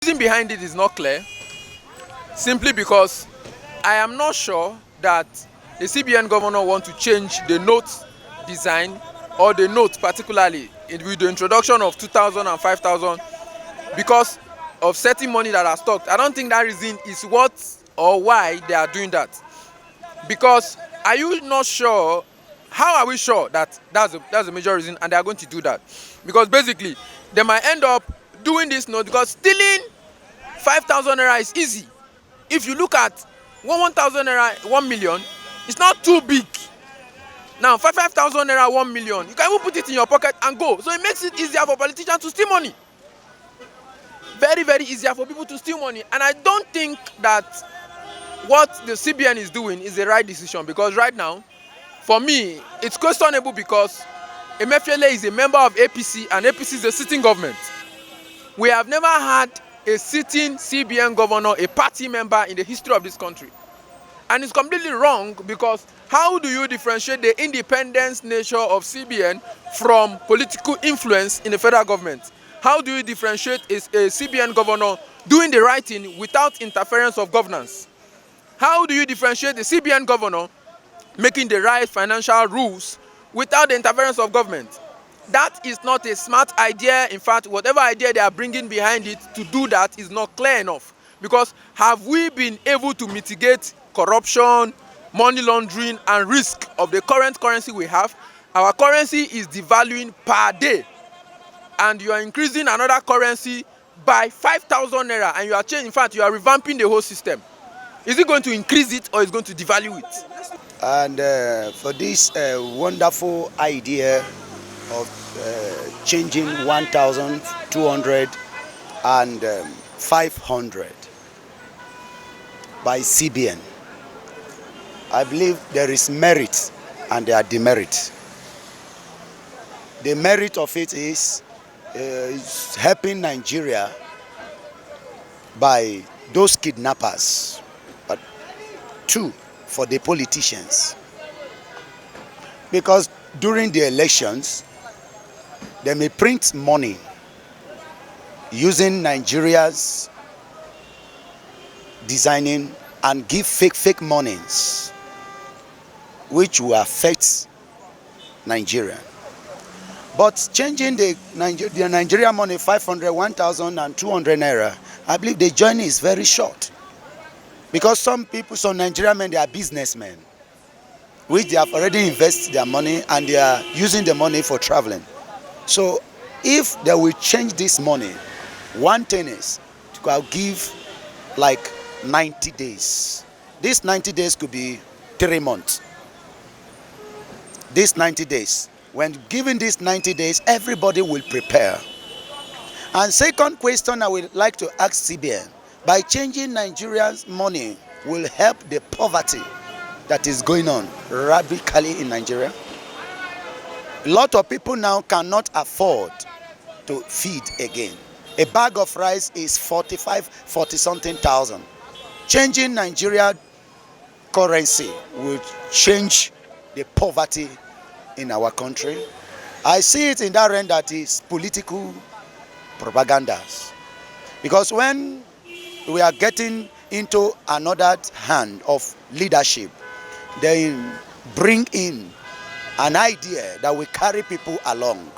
The reason behind it is not clear, simply because I am not sure that the CBN governor want to change the note design or the note particularly with the introduction of 2,000 and 5,000 because of certain money that are stocked. I don't think that reason is what or why they are doing that. Because are you not sure? How are we sure that that's a major reason and they are going to do that? Because basically they might end up doing this note because stealing 5,000 naira is easy. If you look at 1,000 naira 1,000,000, it's not too big. Now 5,000 naira 1,000,000, you can even put it in your pocket and go. So it makes it easier for politicians to steal money. Very, very easier for people to steal money. And I don't think that what the CBN is doing is the right decision, because right now, for me, it's questionable because Emefiele is a member of APC and APC is a sitting government. We have never had a sitting CBN governor, a party member in the history of this country. And it's completely wrong, because how do you differentiate the independence nature of CBN from political influence in the federal government? How do you differentiate a CBN governor doing the right thing without interference of governance? How do you differentiate the CBN governor making the right financial rules without the interference of government? That is not a smart idea. In fact, whatever idea they are bringing behind it to do that is not clear enough. Because have we been able to mitigate corruption, money laundering, and risk of the current currency we have? Our currency is devaluing per day. And you are increasing another currency by 5,000 naira, and you are changing, in fact, you are revamping the whole system. Is it going to increase it or is it going to devalue it? And for this wonderful idea of changing 1,200 and 500 by CBN, I believe there is merit and there are demerit. The merit of it is helping Nigeria by those kidnappers, but two, for the politicians. Because during the elections, they may print money using Nigeria's designing and give fake monies, which will affect Nigeria. But changing the Nigeria money 500, 1,000 and 200 naira, I believe the journey is very short. Because some Nigerian men, they are businessmen, which they have already invested their money and they are using the money for traveling. So if they will change this money, one thing is to give like 90 days. This 90 days could be 3 months. This 90 days. When given these 90 days, everybody will prepare. And second question I would like to ask CBN, by changing Nigeria's money will help the poverty that is going on radically in Nigeria. A lot of people now cannot afford to feed again. A bag of rice is 40 something thousand. Changing Nigeria currency will change the poverty in our country. I see it in that end that is political propagandas. Because when we are getting into another hand of leadership, they bring in an idea that will carry people along.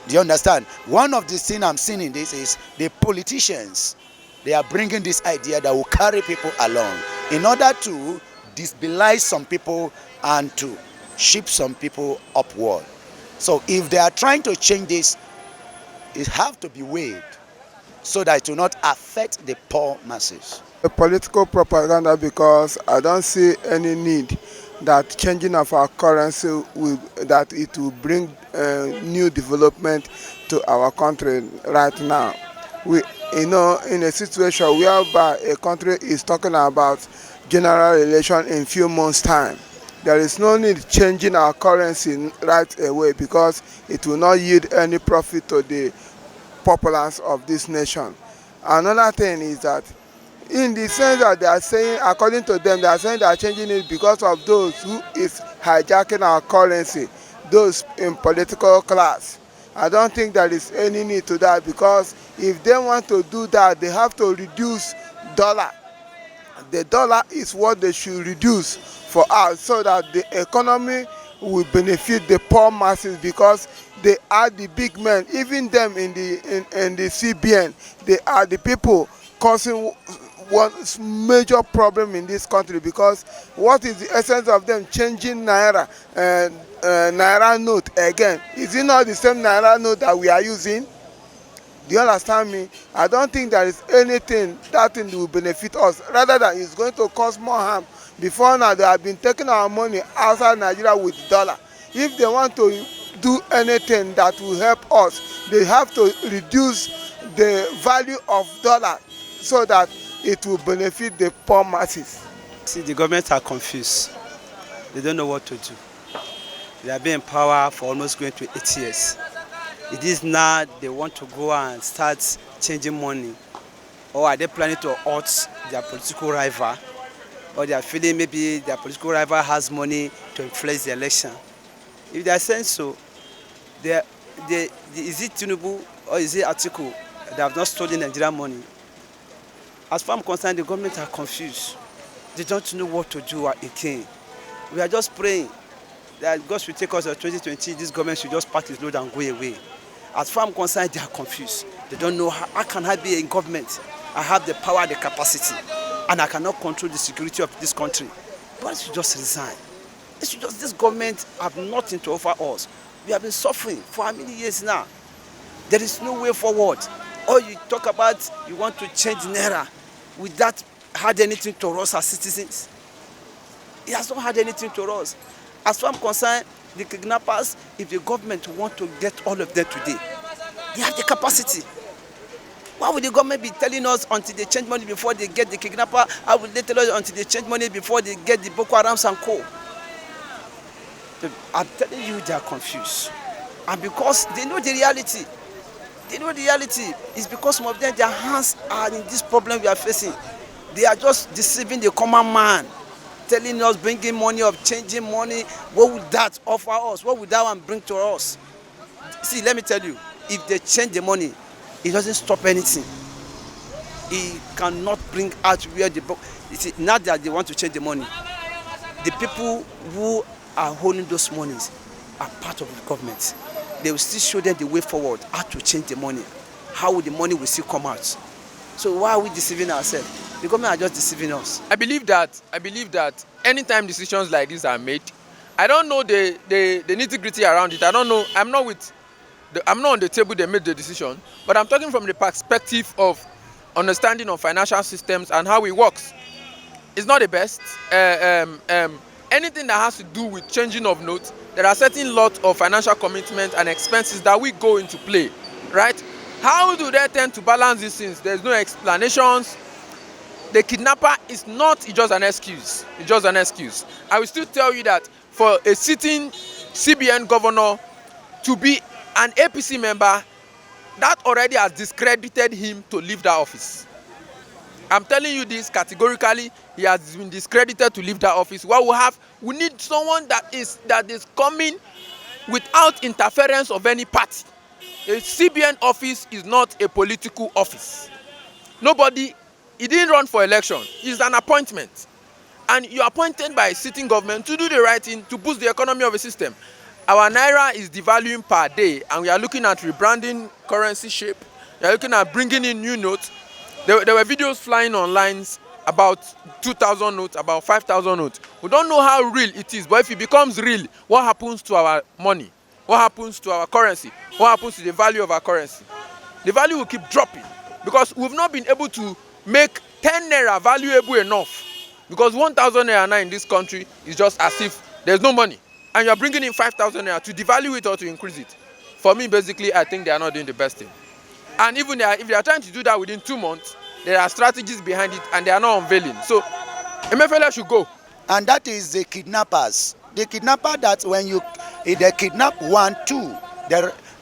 Do you understand? One of the things I'm seeing in this is the politicians, they are bringing this idea that will carry people along in order to destabilize some people and to shift some people upward. So if they are trying to change this, it has to be weighed so that it will not affect the poor masses. A political propaganda, because I don't see any need that changing of our currency that it will bring new development to our country right now. We, in a situation whereby a country is talking about general election in few months' time, there is no need changing our currency right away, because it will not yield any profit to the populace of this nation. Another thing is that, in the sense that they are saying, according to them, they are saying they are changing it because of those who is hijacking our currency, those in political class. I don't think there is any need to that, because if they want to do that, they have to reduce dollar. The dollar is what they should reduce for us, so that the economy will benefit the poor masses, because they are the big men. Even them in the CBN, they are the people causing one major problem in this country. Because what is the essence of them changing naira naira note again? Is it not the same naira note that we are using? Do you understand me? I don't think there is anything that thing will benefit us, rather than it's going to cause more harm. Before now, they have been taking our money outside Nigeria with dollar. If they want to do anything that will help us, they have to reduce the value of dollar, so that it will benefit the poor masses. See, the government are confused. They don't know what to do. They have been in power for almost going to 8 years. It is now they want to go and start changing money, or are they planning to hurt their political rival, or they are feeling maybe their political rival has money to influence the election. If they are saying so, is it Tinubu or is it Atiku that have not stolen Nigerian money? As far as I'm concerned, the government are confused. They don't know what to do again. We are just praying that God will take us to 2020. This government should just pack its load and go away. As far as I'm concerned, they are confused. They don't know how can I be in government. I have the power, the capacity, and I cannot control the security of this country. But it should just resign. This government have nothing to offer us. We have been suffering for how many years now? There is no way forward. Or you talk about you want to change Naira. Will that add anything to us as citizens? It has not had anything to us. As far as I'm concerned, the kidnappers, if the government want to get all of them today, they have the capacity. Why would the government be telling us until they change money before they get the kidnapper? How would they tell us until they change money before they get the Boko Harams and co? I'm telling you, they are confused. And because they know the reality. They know the reality. It's because some of them, their hands are in this problem we are facing. They are just deceiving the common man, telling us, bringing money, of changing money. What would that offer us? What would that one bring to us? See, let me tell you, if they change the money, it doesn't stop anything. It cannot bring out where the book. See, now that they want to change the money, the people who are holding those monies are part of the government. They will still show them the way forward, how to change the money, how the money will still come out. So why are we deceiving ourselves? The government are just deceiving us. I believe that anytime decisions like this are made, I don't know the nitty-gritty around it. I don't know. I'm not on the table they made the decision, but I'm talking from the perspective of understanding of financial systems and how it works. It's not the best. Anything that has to do with changing of notes, there are certain lot of financial commitments and expenses that we go into play, right? How do they tend to balance these things? There's no explanations. The kidnapper is not just an excuse. It's just an excuse. I will still tell you that for a sitting CBN governor to be an APC member, that already has discredited him to leave that office. I'm telling you this categorically. He has been discredited to leave that office. What we need someone that is coming without interference of any party. A CBN office is not a political office. He didn't run for election. It's an appointment. And you're appointed by a sitting government to do the right thing, to boost the economy of a system. Our Naira is devaluing per day, and we are looking at rebranding currency shape. We are looking at bringing in new notes. There were videos flying online about 2,000 notes, about 5,000 notes. We don't know how real it is, but if it becomes real, what happens to our money? What happens to our currency? What happens to the value of our currency? The value will keep dropping because we've not been able to make 10 Naira valuable enough. Because 1,000 Naira now in this country is just as if there's no money. And you're bringing in 5,000 Naira to devalue it or to increase it. For me, basically, I think they are not doing the best thing. And even if they are trying to do that within 2 months, there are strategies behind it and they are not unveiling. So, Emefiele should go. And that is the kidnappers. The kidnapper that if they kidnap 1, 2,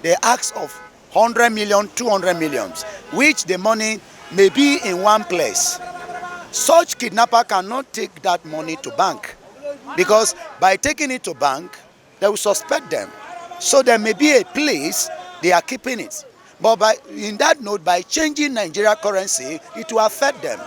they ask of 100 million, 200 millions, which the money may be in one place. Such kidnapper cannot take that money to bank, because by taking it to bank, they will suspect them. So there may be a place They are keeping it. But in that note, by changing Nigeria currency, it will affect them.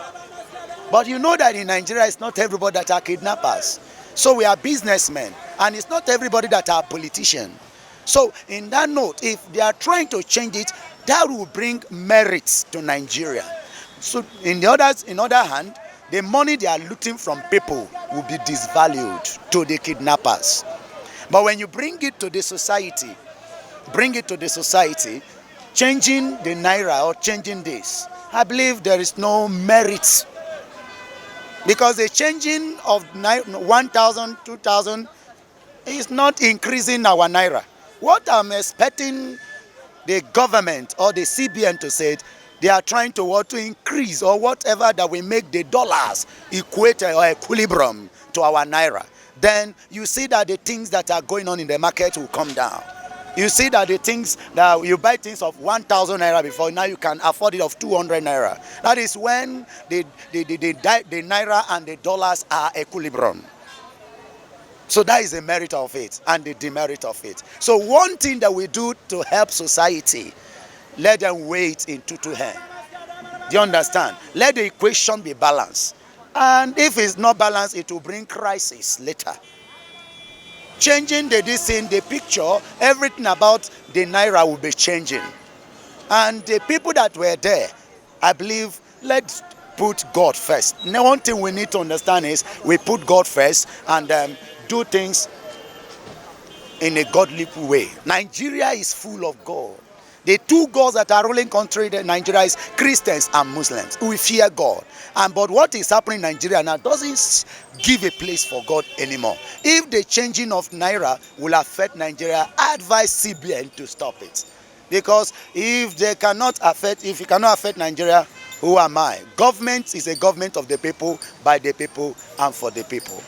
But you know that in Nigeria, it's not everybody that are kidnappers. So we are businessmen, and it's not everybody that are politicians. So in that note, if they are trying to change it, that will bring merits to Nigeria. So in the other hand, the money they are looting from people will be disvalued to the kidnappers. But when you bring it to the society, changing the Naira or changing this, I believe there is no merit. Because the changing of 1,000, 2,000 is not increasing our Naira. What I'm expecting the government or the CBN to say, they are trying to increase or whatever that we make the dollars equate or equilibrium to our Naira. Then you see that the things that are going on in the market will come down. You see that the things that you buy things of 1,000 naira before, now you can afford it of 200 naira. That is when the naira and the dollars are equilibrium. So that is the merit of it and the demerit of it. So one thing that we do to help society, let them weigh it in two hands. Do you understand? Let the equation be balanced. And if it's not balanced, it will bring crisis later. Changing the picture, everything about the Naira will be changing. And the people that were there, I believe, let's put God first. Now, one thing we need to understand is we put God first and do things in a godly way. Nigeria is full of God. The two gods that are ruling country in Nigeria is Christians and Muslims. We fear God. But what is happening in Nigeria now doesn't give a place for God anymore. If the changing of Naira will affect Nigeria, I advise CBN to stop it. Because if it cannot affect Nigeria, who am I? Government is a government of the people, by the people, and for the people.